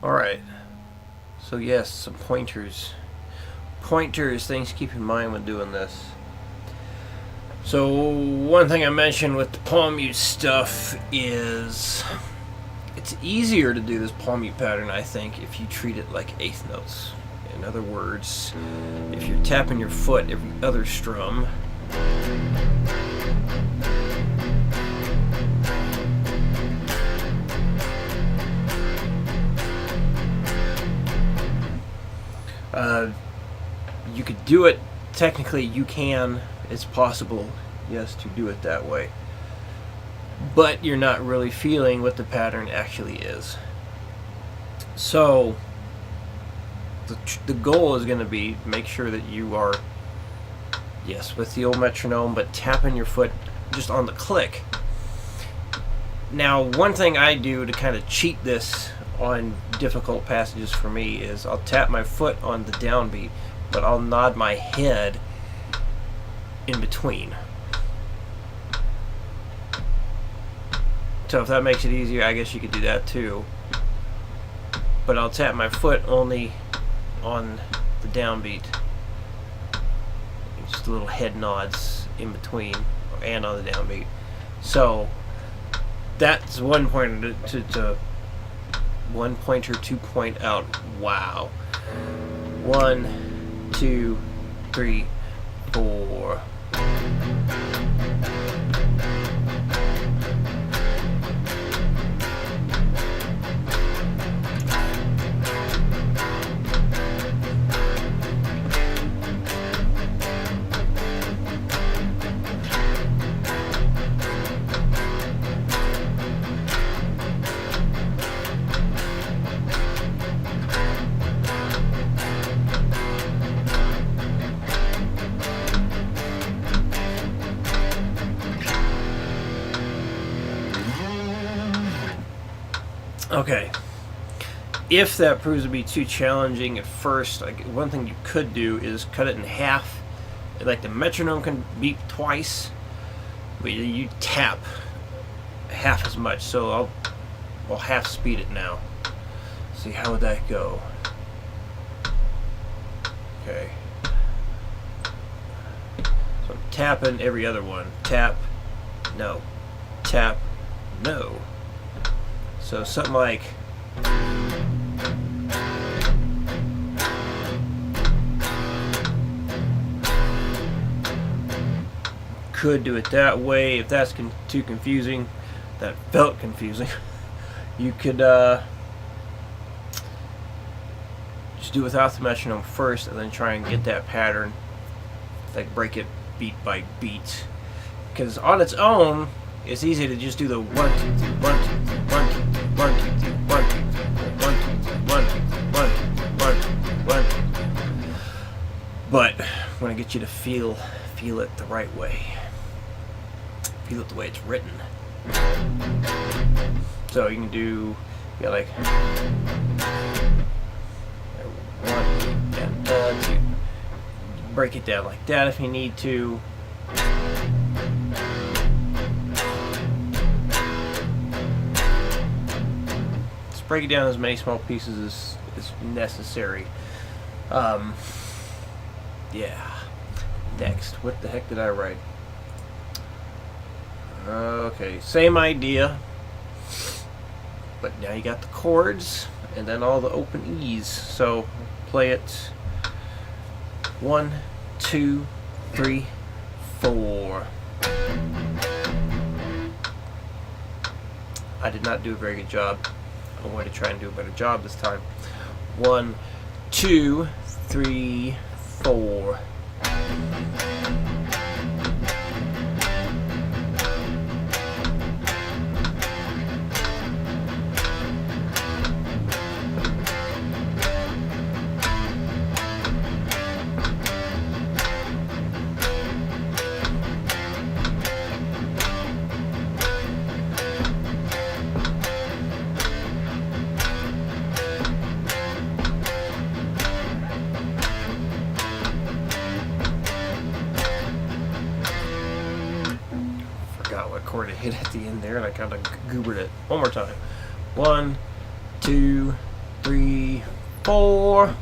Alright, so yes, some pointers. Pointers, things to keep in mind when doing this. So one thing I mentioned with the palm mute stuff is it's easier to do this palm mute pattern, I think, if you treat it like eighth notes. In other words, if you're tapping your foot every other strum, you could do it, technically you can, it's possible, yes, to do it that way. But you're not really feeling what the pattern actually is. So, the goal is going to be make sure that you are, yes, with the old metronome, but tapping your foot just on the click. Now, one thing I do to kind of cheat this on difficult passages for me is I'll tap my foot on the downbeat, but I'll nod my head in between. So if that makes it easier, I guess you could do that too. But I'll tap my foot only on the downbeat. Just little head nods in between and on the downbeat. So that's one pointer to point out. Wow. 1, 2, 3, 4. Okay, if that proves to be too challenging at first, one thing you could do is cut it in half. Like the metronome can beat twice, but you tap half as much. So I'll half speed it now. See, how would that go? Okay. So I'm tapping every other one. Tap, no. Tap, no. So something like could do it that way. If that's too confusing, that felt confusing, you could just do it without the metronome first and then try and get that pattern, like break it beat by beat. Because on its own, it's easy to just do the 1, 2, 3, 1, 2, 3, 1, 2, 3, 1, 2, 3, 1, 2, 3, 1, 2, 3, 1, 2, 3, 1, 2, 3, 1, 2, 3, 1, 2, 3. But I want to get you to feel it the right way. Feel it the way it's written. So you can do, like 1 and 2. Break it down like that if you need to. Break it down as many small pieces as necessary. Yeah. Next, what the heck did I write? Okay, same idea, but now you got the chords and then all the open E's. So play it 1, 2, 3, 4. I did not do a very good job. I'm going to try and do a better job this time. 1, 2, 3, 4. What chord to hit at the end there, and I kind of goobered it. One more time. 1, 2, 3, 4.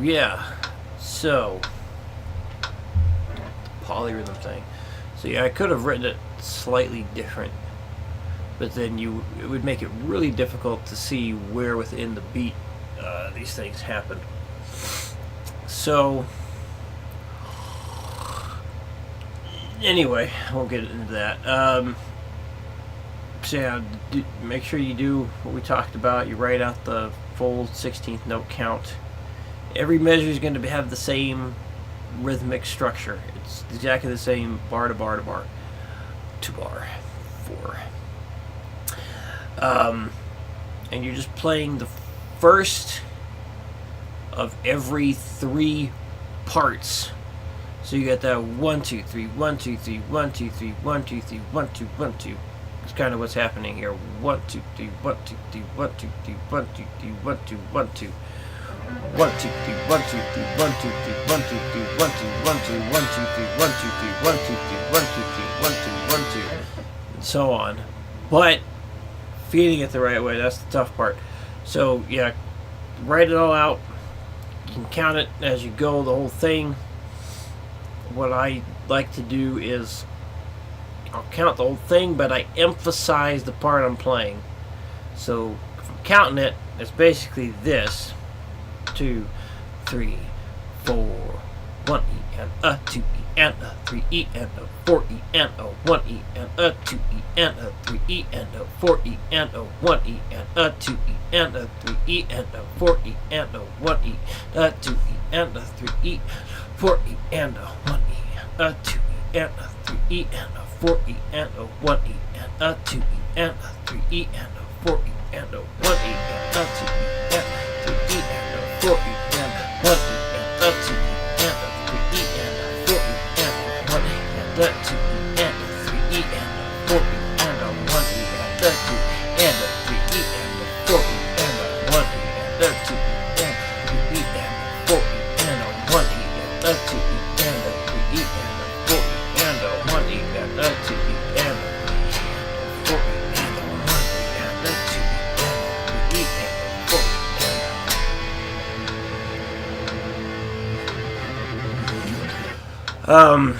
Yeah. So, polyrhythm thing. So yeah, I could have written it slightly different, but then it would make it really difficult to see where within the beat these things happen. So, anyway, I won't get into that. So yeah, make sure you do what we talked about. You write out the full 16th note count. Every measure is going to have the same rhythmic structure. It's exactly the same bar to bar to bar to bar 4. And you're just playing the first of every 3 parts. So you got that 1 2 3 1 2 3 1 2 3 1 2 3 1 2 1 2. It's kind of what's happening here. 1 2 3 1 2 3 1 2 3 1 2 3 1 2 1 2. 1 2 3 1 2 3 1 2 3 1 2 3 1 2 1 2 1 2 3 1 2 3 1 2 3 1 2 3 1 2 1 2, and so on. But feeding it the right way, that's the tough part. So yeah, write it all out. You can count it as you go, the whole thing. What I like to do is I'll count the whole thing, but I emphasize the part I'm playing. So if I'm counting it, it's basically this: 2, 3, 4, 1 E and a 2 E and a 3 E and a 4 E and a 1 E and a 2 E and a 3 E and a 4 E and a 1 E and a 2 E and a 3 E and a 4 E and a 1 E, a 2 E and a 3 E, 4 E and a 1 E, a 2 E and a 3 E and a 4 E and a 1 E and a 2 E and a 3 E and a 4 E and a 1 E and a 2 E and a 3 E and a 4 E and a 1 E and a 2 E and a 3 E and a 4 E and a 1 E and a 2 E and a 3 E and a 4 E and a 1 E and a 2 and a 3 E and a 4 E and a 1 E and a 2 E and a 3 E and a 4 E and a 1 E and a 2 E and a 3 E and a 4 E and a 1 E and a 2 E and a 4 E and a 1 E and a 2 E and a 3 E and a 4 E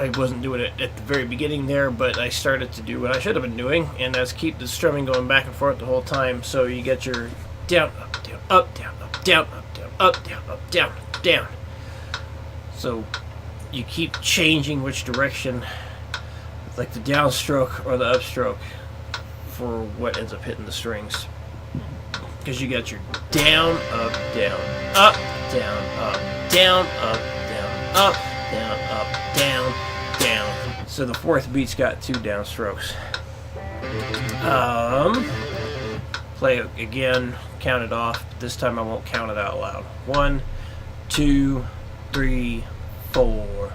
I wasn't doing it at the very beginning there, but I started to do what I should have been doing, and that's keep the strumming going back and forth the whole time. So you get your down, up, down, up, down, up, down, up, down, up, down, up, down, down. So you keep changing which direction, like the downstroke or the upstroke, for what ends up hitting the strings. Because you got your down, up, down, up, down, up, down, up, down, up, down, up, down, down. So the fourth beat's got 2 downstrokes. Play it again, count it off. This time I won't count it out loud. 1, 2, 3, 4.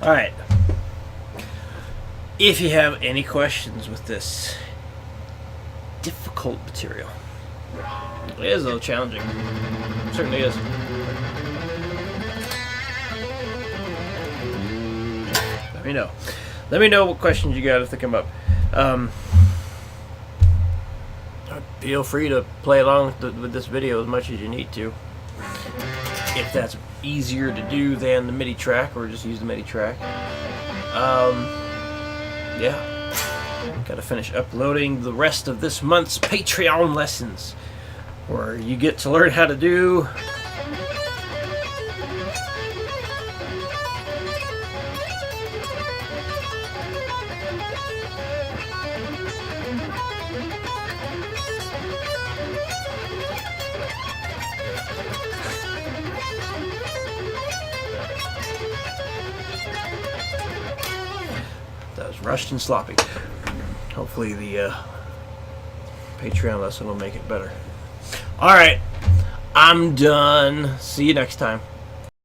Alright, if you have any questions with this difficult material, it is a little challenging, it certainly is. me know. Let me know what questions you got if they come up. Feel free to play along with this video as much as you need to. If that's easier to do than the MIDI track, or just use the MIDI track. Yeah. Gotta finish uploading the rest of this month's Patreon lessons, where you get to learn how to do that was rushed and sloppy. Hopefully the Patreon lesson will make it better. Alright, I'm done. See you next time.